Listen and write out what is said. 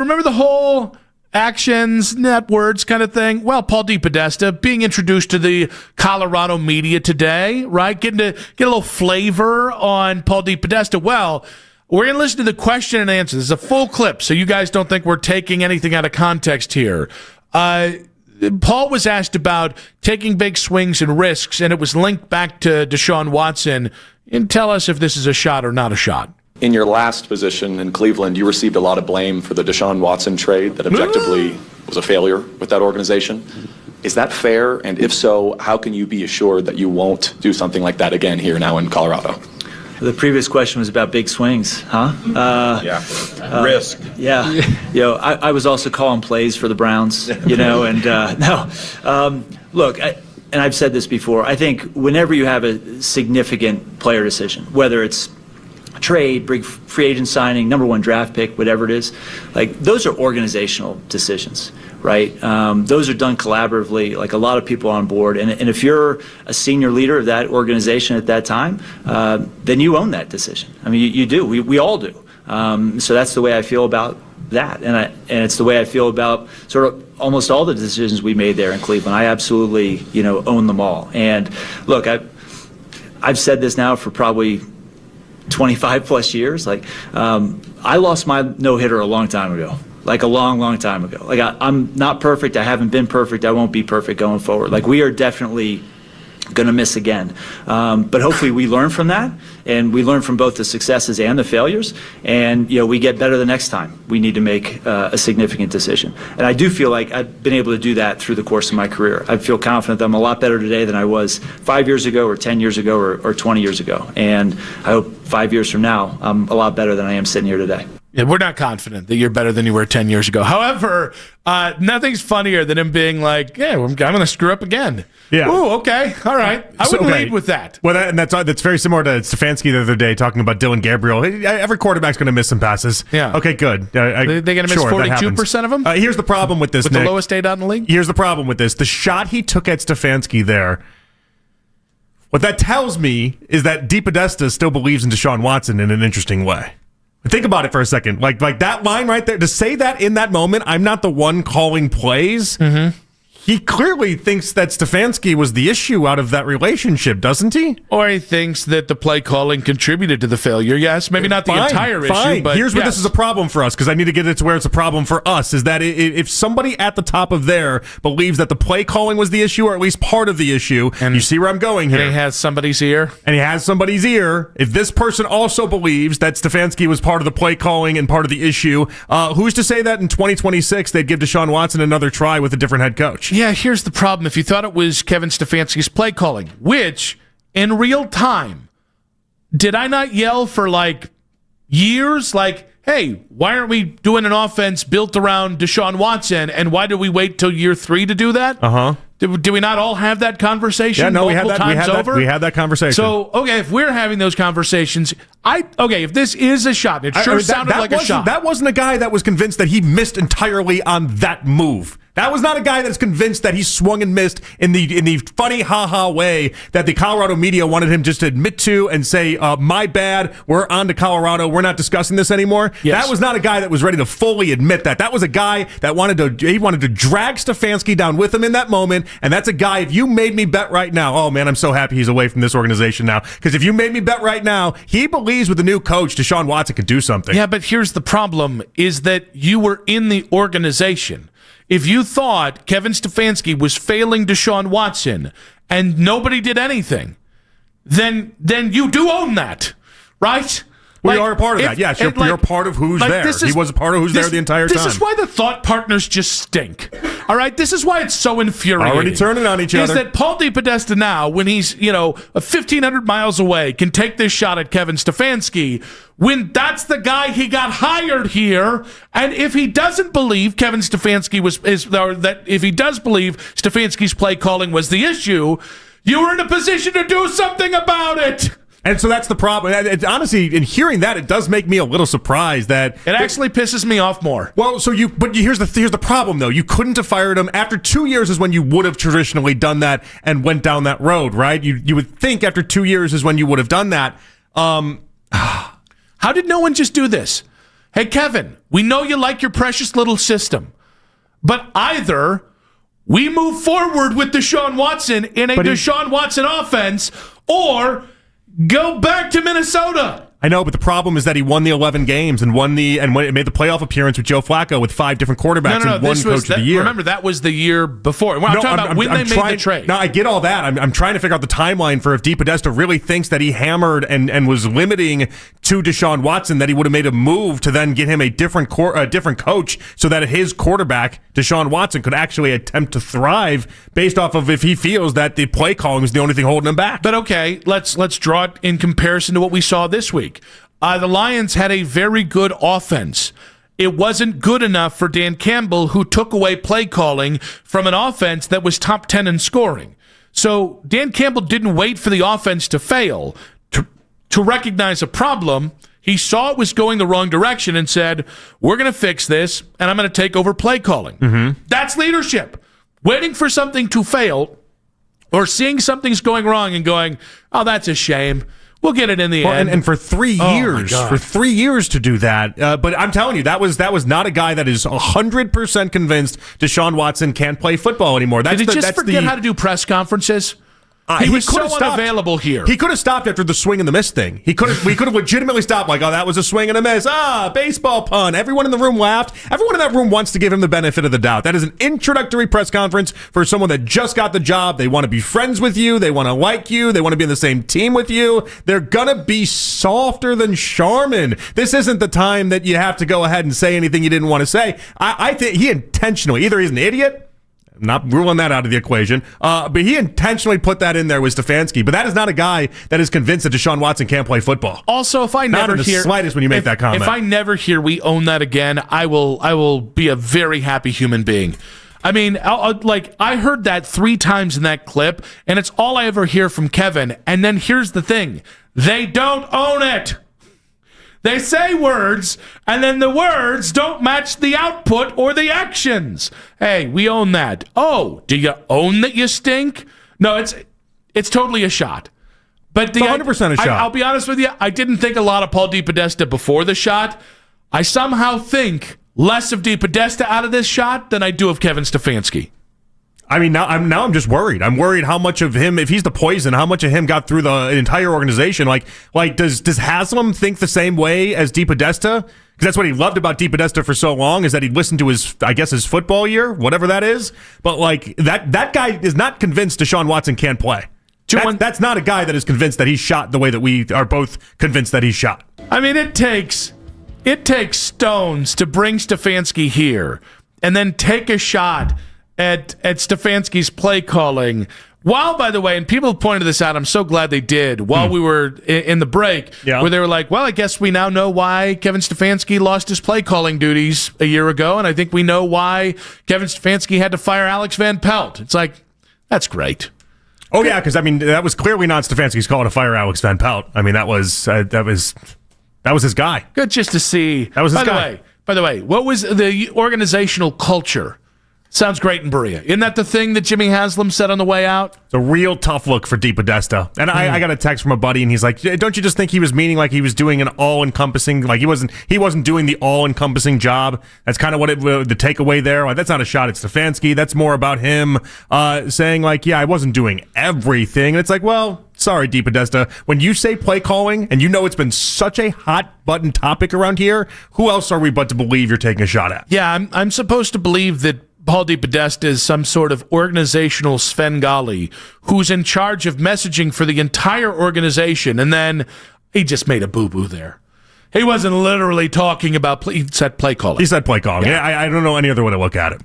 Remember the whole actions, net words kind of thing? Well, Paul DePodesta being introduced to the Colorado media today, right? Getting to get a little flavor on Paul DePodesta. Well, we're going to listen to the question and answer. This is a full clip, so you guys don't think we're taking anything out of context here. Paul was asked about taking big swings and risks, and it was linked back to Deshaun Watson. And tell us if this is a shot or not a shot. In your last position in Cleveland, you received a lot of blame for the Deshaun Watson trade that objectively was a failure with that organization. Is that fair? And if so, how can you be assured that you won't do something like that again here now in Colorado? The previous question was about big swings, huh? Risk. Yeah. I was also calling plays for the Browns, look, and I've said this before, I think whenever you have a significant player decision, whether it's trade, big free agent signing, number one draft pick, whatever it is, like those are organizational decisions, right? Those are done collaboratively, like a lot of people on board. And if you're a senior leader of that organization at that time, then you own that decision. I mean, you do. We all do. So that's the way I feel about that. And it's the way I feel about sort of almost all the decisions we made there in Cleveland. I absolutely, own them all. And look, I've said this now for probably 25 plus years. I lost my no-hitter a long time ago, like a long time ago. I'm not perfect. I haven't been perfect. I won't be perfect going forward. We are definitely going to miss again. But hopefully we learn from that, and we learn from both the successes and the failures, and we get better the next time we need to make a significant decision. And I do feel like I've been able to do that through the course of my career. I feel confident that I'm a lot better today than I was 5 years ago or 10 years ago or 20 years ago. And I hope 5 years from now I'm a lot better than I am sitting here today. Yeah, we're not confident that you're better than you were 10 years ago. However, nothing's funnier than him being like, yeah, I'm going to screw up again. Yeah. Ooh, okay. All right. I wouldn't lead with that. Well, that's very similar to Stefanski the other day talking about Dylan Gabriel. Every quarterback's going to miss some passes. Yeah. Okay, good. They're going to miss 42% of them? Here's the problem with this, with Nick. The lowest data in the league? Here's the problem with this. The shot he took at Stefanski there, what that tells me is that DePodesta still believes in Deshaun Watson in an interesting way. Think about it for a second. Like that line right there, to say that in that moment, I'm not the one calling plays. Mm-hmm. He clearly thinks that Stefanski was the issue out of that relationship, doesn't he? Or he thinks that the play calling contributed to the failure. Yes, maybe not the entire issue, but here's where this is a problem for us, because I need to get it to where it's a problem for us, is that if somebody at the top of there believes that the play calling was the issue, or at least part of the issue, and you see where I'm going here. And he has somebody's ear. If this person also believes that Stefanski was part of the play calling and part of the issue, who's to say that in 2026 they'd give Deshaun Watson another try with a different head coach? Yeah, here's the problem. If you thought it was Kevin Stefanski's play calling, which in real time, did I not yell for years? Hey, why aren't we doing an offense built around Deshaun Watson? And why did we wait till year 3 to do that? Uh-huh. Did we not all have that conversation? Yeah, no, we had that conversation. So, okay, if we're having those conversations, if this is a shot, it sounded like a shot. That wasn't a guy that was convinced that he missed entirely on that move. That was not a guy that's convinced that he swung and missed in the funny ha-ha way that the Colorado media wanted him just to admit to and say, my bad, we're on to Colorado, we're not discussing this anymore. Yes. That was not a guy that was ready to fully admit that. That was a guy that wanted to drag Stefanski down with him in that moment, and that's a guy, if you made me bet right now, oh man, I'm so happy he's away from this organization now, because if you made me bet right now, he believes with the new coach, Deshaun Watson could do something. Yeah, but here's the problem, is that you were in the organization. If you thought Kevin Stefanski was failing Deshaun Watson and nobody did anything, then you do own that, right? We are a part of that. Yes, you're part of who's there. He was a part of who's there the entire time. This is why the thought partners just stink. All right? This is why it's so infuriating. Already turning on each other. Is that Paul DePodesta now, when he's, 1,500 miles away, can take this shot at Kevin Stefanski when that's the guy he got hired here, and if he doesn't believe Kevin Stefanski if he does believe Stefanski's play calling was the issue, you were in a position to do something about it. And so that's the problem. Honestly, in hearing that, it does make me a little surprised that it actually pisses me off more. Well, here's the problem though. You couldn't have fired him after 2 years is when you would have traditionally done that and went down that road, right? You would think after 2 years is when you would have done that. How did no one just do this? hey, Kevin, we know you like your precious little system, but either we move forward with Deshaun Watson in a Deshaun Watson offense or go back to Minnesota. I know, but the problem is that he won the 11 games and made the playoff appearance with Joe Flacco with 5 different quarterbacks and one coach of the year. Remember, that was the year before. I'm talking about when they made the trade. No, I get all that. I'm trying to figure out the timeline for if DePodesta really thinks that he hammered and was limiting to Deshaun Watson, that he would have made a move to then get him a different coach so that his quarterback, Deshaun Watson, could actually attempt to thrive based off of if he feels that the play calling is the only thing holding him back. But okay, let's draw it in comparison to what we saw this week. The Lions had a very good offense. It wasn't good enough for Dan Campbell, who took away play calling from an offense that was top 10 in scoring. So Dan Campbell didn't wait for the offense to fail to recognize a problem. He saw it was going the wrong direction and said, we're going to fix this, and I'm going to take over play calling. Mm-hmm. That's leadership. Waiting for something to fail or seeing something's going wrong and going, oh, that's a shame. We'll get it in the end. And for 3 years to do that. But I'm telling you, that was not a guy that is 100% convinced Deshaun Watson can't play football anymore. Did he just forget how to do press conferences? He was so unavailable here. He could have stopped after the swing and the miss thing. We could have legitimately stopped like, oh, that was a swing and a miss. Baseball pun. Everyone in the room laughed. Everyone in that room wants to give him the benefit of the doubt. That is an introductory press conference for someone that just got the job. They want to be friends with you. They want to like you. They want to be in the same team with you. They're going to be softer than Charmin. This isn't the time that you have to go ahead and say anything you didn't want to say. I think he intentionally, either he's an idiot, not ruling that out of the equation, but he intentionally put that in there with Stefanski. But that is not a guy that is convinced that Deshaun Watson can't play football. Also, if I never not in the slightest when you make that comment. If I never hear we own that again, I will be a very happy human being. I mean, I heard that 3 times in that clip, and it's all I ever hear from Kevin. And then here's the thing: they don't own it. They say words, and then the words don't match the output or the actions. Hey, we own that. Oh, do you own that you stink? No, it's totally a shot. But it's 100% a shot. I'll be honest with you, I didn't think a lot of Paul DePodesta before the shot. I somehow think less of DePodesta out of this shot than I do of Kevin Stefanski. I mean, now I'm just worried. I'm worried how much of him, if he's the poison, how much of him got through the entire organization. Like does Haslam think the same way as DePodesta? Because that's what he loved about DePodesta for so long, is that he'd listened to his football year, whatever that is. But like that guy is not convinced Deshaun Watson can't play. That's not a guy that is convinced that he's shot the way that we are both convinced that he's shot. I mean, it takes stones to bring Stefanski here and then take a shot at Stefanski's play calling. While, by the way, and people pointed this out, I'm so glad they did, while we were in the break, where they were like, well, I guess we now know why Kevin Stefanski lost his play calling duties a year ago, and I think we know why Kevin Stefanski had to fire Alex Van Pelt. It's like, that's great. Oh, yeah, because, I mean, that was clearly not Stefanski's call to fire Alex Van Pelt. I mean, that was his guy. Good just to see. That was his guy. By the way, what was the organizational culture? Sounds great in Berea. Isn't that the thing that Jimmy Haslam said on the way out? It's a real tough look for DePodesta. And I got a text from a buddy, and he's like, don't you just think he was meaning like he was doing an all-encompassing, like he wasn't doing the all-encompassing job? That's kind of what the takeaway there. Like, that's not a shot at Stefanski. That's more about him saying like, yeah, I wasn't doing everything. And it's like, well, sorry, DePodesta. When you say play calling, and you know it's been such a hot-button topic around here, who else are we but to believe you're taking a shot at? Yeah, I'm supposed to believe that Paul DePodesta is some sort of organizational Svengali who's in charge of messaging for the entire organization, and then he just made a boo-boo there. He wasn't literally talking about he said play calling. He said play calling. Yeah, I don't know any other way to look at it.